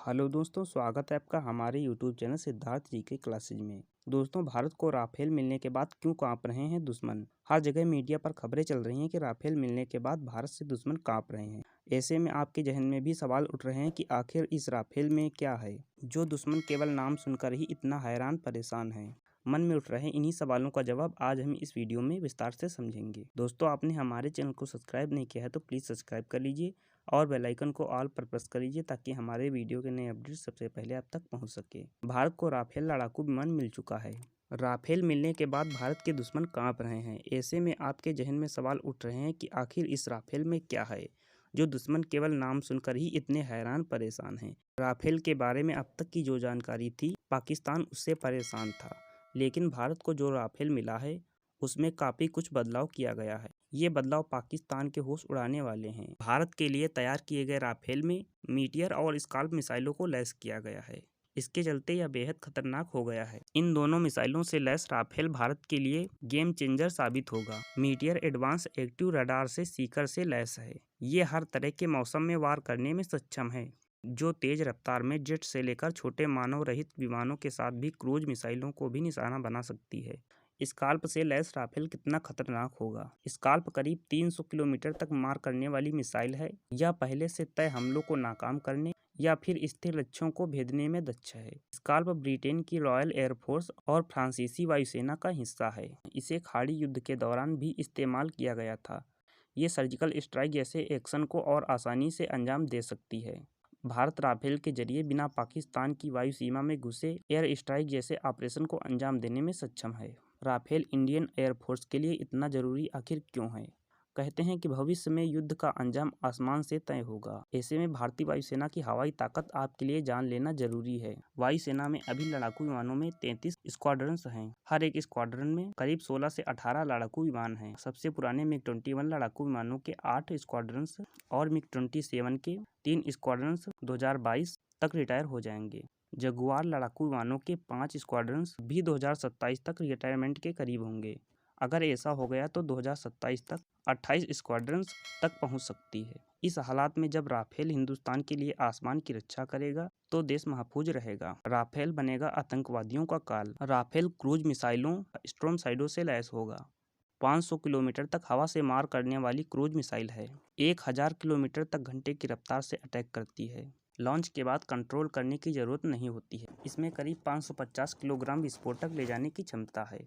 Hello दोस्तों, स्वागत है आपका हमारे यूट्यूब चैनल सिद्धार्थ जी के क्लासेज में। दोस्तों, भारत को राफेल मिलने के बाद क्यों कांप रहे हैं दुश्मन। हर जगह मीडिया पर खबरें चल रही हैं कि राफेल मिलने के बाद भारत से दुश्मन कांप रहे हैं। ऐसे में आपके जहन में भी सवाल उठ रहे हैं कि आखिर इस राफेल में क्या है जो दुश्मन केवल नाम सुनकर ही इतना हैरान परेशान है। मन में उठ रहे इन्हीं सवालों का जवाब आज हम इस वीडियो में विस्तार से समझेंगे। दोस्तों, आपने हमारे चैनल को सब्सक्राइब नहीं किया है तो प्लीज़ सब्सक्राइब कर लीजिए और बेल आइकन को ऑल पर प्रेस कर लीजिए ताकि हमारे वीडियो के नए अपडेट सबसे पहले आप तक पहुंच सके। भारत को राफेल लड़ाकू विमान मिल चुका है। राफेल मिलने के बाद भारत के दुश्मन कांप रहे हैं। ऐसे में आपके जहन में सवाल उठ रहे हैं कि आखिर इस राफेल में क्या है जो दुश्मन केवल नाम सुनकर ही इतने हैरान परेशान हैं। राफेल के बारे में अब तक की जो जानकारी थी, पाकिस्तान उससे परेशान था, लेकिन भारत को जो राफेल मिला है उसमें काफ़ी कुछ बदलाव किया गया है। ये बदलाव पाकिस्तान के होश उड़ाने वाले हैं। भारत के लिए तैयार किए गए राफेल में मीटियर और स्काल्प मिसाइलों को लैस किया गया है। इसके चलते यह बेहद खतरनाक हो गया है। इन दोनों मिसाइलों से लैस राफेल भारत के लिए गेम चेंजर साबित होगा। मीटियर एडवांस एक्टिव रडार से सीकर से लैस है। ये हर तरह के मौसम में वार करने में सक्षम है, जो तेज रफ्तार में जेट से लेकर छोटे मानव रहित विमानों के साथ भी क्रूज मिसाइलों को भी निशाना बना सकती है। स्काल्प से लैस राफेल कितना खतरनाक होगा। स्काल्प करीब 300 किलोमीटर तक मार करने वाली मिसाइल है। यह पहले से तय हमलों को नाकाम करने या फिर स्थिर लक्ष्यों को भेदने में दक्ष है। स्काल्प ब्रिटेन की रॉयल एयरफोर्स और फ्रांसीसी वायुसेना का हिस्सा है। इसे खाड़ी युद्ध के दौरान भी इस्तेमाल किया गया था। ये सर्जिकल स्ट्राइक जैसे एक्शन को और आसानी से अंजाम दे सकती है। भारत राफेल के जरिए बिना पाकिस्तान की वायु सीमा में घुसे एयर स्ट्राइक जैसे ऑपरेशन को अंजाम देने में सक्षम है। राफेल इंडियन एयरफोर्स के लिए इतना जरूरी आखिर क्यों है। कहते हैं कि भविष्य में युद्ध का अंजाम आसमान से तय होगा। ऐसे में भारतीय वायुसेना की हवाई ताकत आपके लिए जान लेना जरूरी है। वायुसेना में अभी लड़ाकू विमानों में 33 स्क्वाड्रन्स हैं। हर एक स्क्वाड्रन में करीब 16 से 18 लड़ाकू विमान हैं। सबसे पुराने MiG-21 लड़ाकू विमानों के 8 स्क्वाड्रन्स और MiG-27 के 3 स्क्वाड्रन्स 2022 तक रिटायर हो जाएंगे। जगुआर लड़ाकू विमानों के 5 स्क्वाड्रन्स भी 2027 तक रिटायरमेंट के करीब होंगे। अगर ऐसा हो गया तो 2027 तक 28 स्क्वाड्रन्स तक पहुंच सकती है। इस हालात में जब राफेल हिंदुस्तान के लिए आसमान की रक्षा करेगा तो देश महफूज रहेगा। राफेल बनेगा आतंकवादियों का काल। राफेल क्रूज मिसाइलों स्टॉर्म शाडो से लैस होगा। 500 किलोमीटर तक हवा से मार करने वाली क्रूज मिसाइल है। 1000 किलोमीटर तक घंटे की रफ्तार से अटैक करती है। लॉन्च के बाद कंट्रोल करने की जरूरत नहीं होती है। इसमें करीब 550 किलोग्राम विस्फोटक ले जाने की क्षमता है।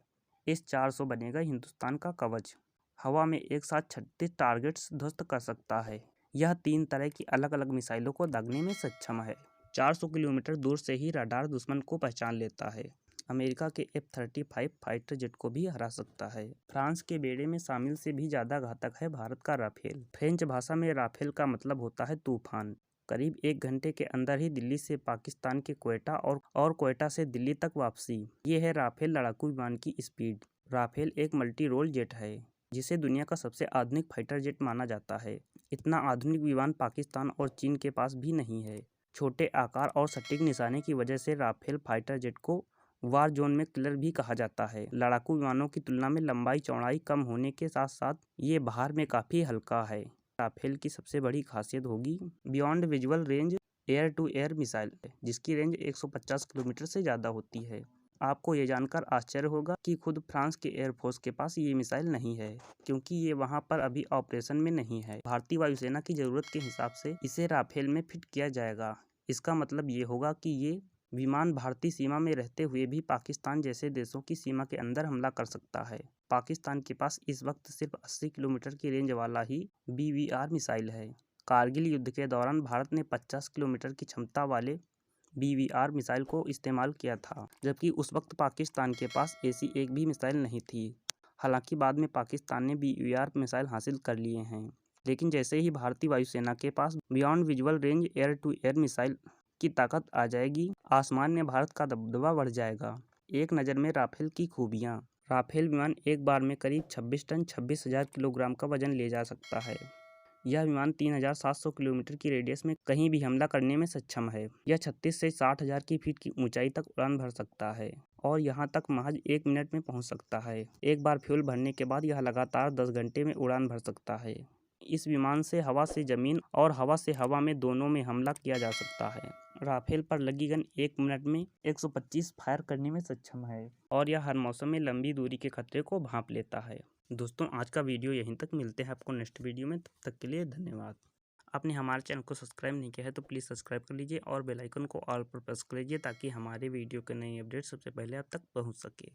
S-400 बनेगा हिंदुस्तान का कवच। हवा में एक साथ 36 टारगेट्स ध्वस्त कर सकता है। यह 3 तरह की अलग अलग मिसाइलों को दागने में सक्षम है। 400 किलोमीटर दूर से ही रडार दुश्मन को पहचान लेता है। अमेरिका के F-35 फाइटर जेट को भी हरा सकता है। फ्रांस के बेड़े में शामिल से भी ज्यादा घातक है भारत का राफेल। फ्रेंच भाषा में राफेल का मतलब होता है तूफान। करीब 1 घंटे के अंदर ही दिल्ली से पाकिस्तान के क्वेटा और क्वेटा से दिल्ली तक वापसी। ये है राफेल लड़ाकू विमान की स्पीड। राफेल एक मल्टी रोल जेट है जिसे दुनिया का सबसे आधुनिक फाइटर जेट माना जाता है। इतना आधुनिक विमान पाकिस्तान और चीन के पास भी नहीं है। छोटे आकार और सटीक निशाने की वजह से राफेल फाइटर जेट को वार जोन में किलर भी कहा जाता है। लड़ाकू विमानों की तुलना में लंबाई चौड़ाई कम होने के साथ साथ ये भार में काफ़ी हल्का है। राफेल की सबसे बड़ी खासियत होगी beyond visual range air to air missile, जिसकी रेंज 150 किलोमीटर से ज़्यादा होती है। आपको ये जानकर आश्चर्य होगा कि खुद फ्रांस के एयरफोर्स के पास ये मिसाइल नहीं है, क्योंकि ये वहाँ पर अभी ऑपरेशन में नहीं है। भारतीय वायुसेना की ज़रूरत के हिसाब से इसे राफेल में फिट किया जाएगा। इसका मतलब ये होगा कि ये विमान भारतीय सीमा में रहते हुए भी पाकिस्तान जैसे देशों की सीमा के अंदर हमला कर सकता है। पाकिस्तान के पास इस वक्त सिर्फ 80 किलोमीटर की रेंज वाला ही BVR मिसाइल है। कारगिल युद्ध के दौरान भारत ने 50 किलोमीटर की क्षमता वाले BVR मिसाइल को इस्तेमाल किया था, जबकि उस वक्त पाकिस्तान के पास ऐसी एक भी मिसाइल नहीं थी। हालांकि बाद में पाकिस्तान ने BVR मिसाइल हासिल कर लिए हैं, लेकिन जैसे ही भारतीय वायुसेना के पास beyond visual range air to air missile की ताकत आ जाएगी, आसमान में भारत का दबदबा बढ़ जाएगा। एक नज़र में राफेल की खूबियाँ। राफेल विमान एक बार में करीब 26 टन 26,000 किलोग्राम का वजन ले जा सकता है। यह विमान 3,700 किलोमीटर की रेडियस में कहीं भी हमला करने में सक्षम है। यह 36 से 60,000 की फीट की ऊंचाई तक उड़ान भर सकता है और यहां तक महज 1 मिनट में पहुंच सकता है। एक बार फ्यूल भरने के बाद यह लगातार 10 घंटे में उड़ान भर सकता है। इस विमान से हवा से जमीन और हवा से हवा में दोनों में हमला किया जा सकता है। राफेल पर लगी गन 1 मिनट में 125 फायर करने में सक्षम है और यह हर मौसम में लंबी दूरी के खतरे को भांप लेता है। दोस्तों, आज का वीडियो यहीं तक। मिलते हैं आपको नेक्स्ट वीडियो में, तब तक के लिए धन्यवाद। आपने हमारे चैनल को सब्सक्राइब नहीं किया है तो प्लीज़ सब्सक्राइब कर लीजिए और बेल आइकन को ऑल पर प्रेस कर लीजिए ताकि हमारे वीडियो के नए अपडेट सबसे पहले आप तक पहुंच सके।